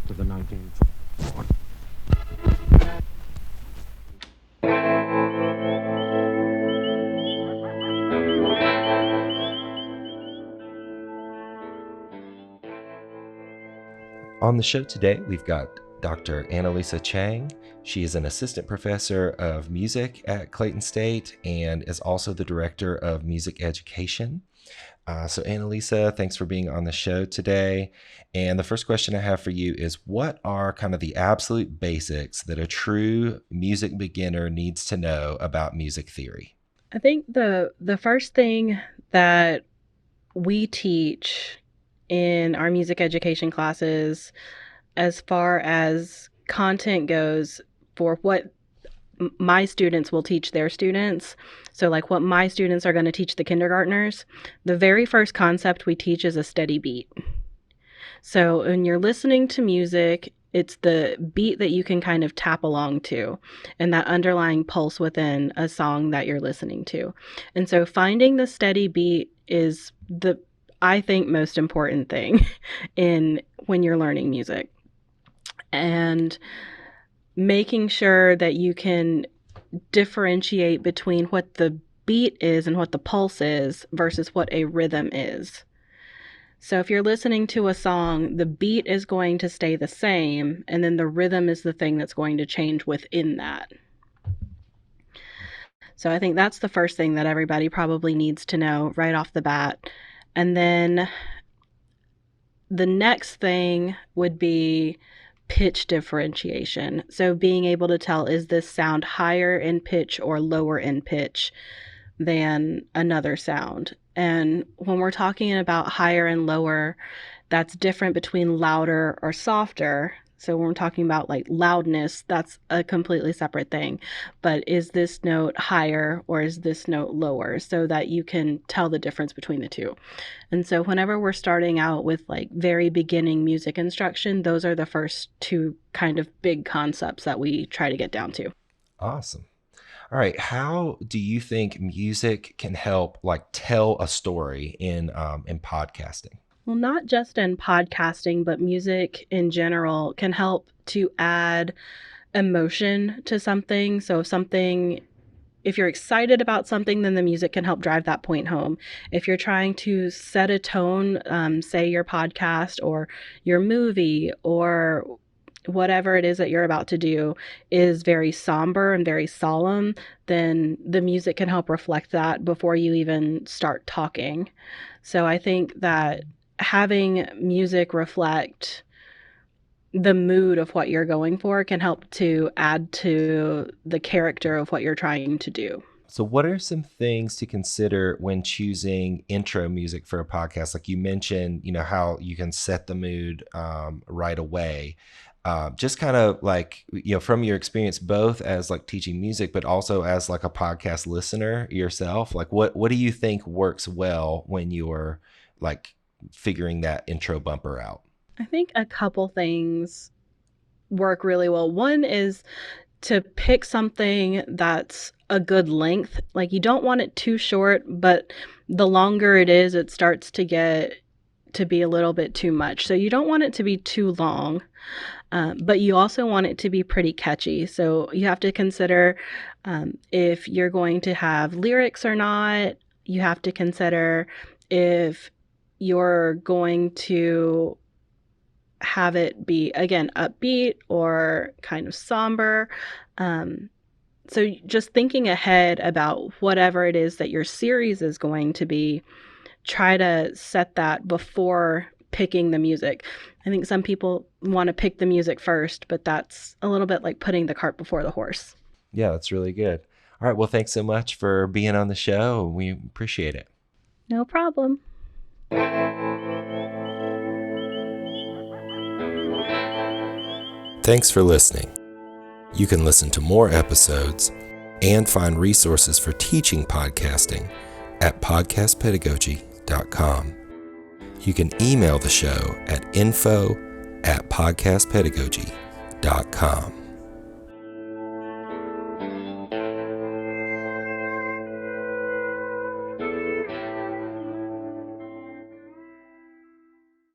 to the 19th. On the show today, we've got Dr. Annalisa Chang. She is an assistant professor of music at Clayton State and is also the director of music education. So Annalisa, thanks for being on the show today. And the first question I have for you is, what are kind of the absolute basics that a true music beginner needs to know about music theory? I think the first thing that we teach in our music education classes, as far as content goes, for what my students will teach their students, so like what my students are going to teach the kindergartners, the very first concept we teach is a steady beat. So when you're listening to music, it's the beat that you can kind of tap along to and that underlying pulse within a song that you're listening to. And so finding the steady beat is I think, most important thing in when you're learning music. And making sure that you can differentiate between what the beat is and what the pulse is versus what a rhythm is. So if you're listening to a song, the beat is going to stay the same, and then the rhythm is the thing that's going to change within that. So I think that's the first thing that everybody probably needs to know right off the bat. And then the next thing would be pitch differentiation. So being able to tell, is this sound higher in pitch or lower in pitch than another sound? And when we're talking about higher and lower, that's different between louder or softer. So when we're talking about like loudness, that's a completely separate thing. But is this note higher or is this note lower, so that you can tell the difference between the two? And so whenever we're starting out with like very beginning music instruction, those are the first two kind of big concepts that we try to get down to. Awesome. All right. How do you think music can help like tell a story in podcasting? Well, not just in podcasting, but music in general can help to add emotion to something. So if you're excited about something, then the music can help drive that point home. If you're trying to set a tone, say your podcast or your movie or whatever it is that you're about to do is very somber and very solemn, then the music can help reflect that before you even start talking. So I think that having music reflect the mood of what you're going for can help to add to the character of what you're trying to do. So what are some things to consider when choosing intro music for a podcast? Like you mentioned, how you can set the mood right away. Just kind of like, from your experience, both as like teaching music, but also as like a podcast listener yourself, like what do you think works well when you're like figuring that intro bumper out? I think a couple things work really well. One is to pick something that's a good length. Like you don't want it too short, but the longer it is, it starts to get to be a little bit too much. So you don't want it to be too long, but you also want it to be pretty catchy. So you have to consider if you're going to have lyrics or not. You have to consider if you're going to have it be, again, upbeat or kind of somber. So just thinking ahead about whatever it is that your series is going to be, try to set that before picking the music. I think some people want to pick the music first, but that's a little bit like putting the cart before the horse. Yeah, that's really good. All right. Well, thanks so much for being on the show. We appreciate it. No problem. Thanks for listening. You can listen to more episodes and find resources for teaching podcasting at podcastpedagogy.com. You can email the show at info@podcastpedagogy.com.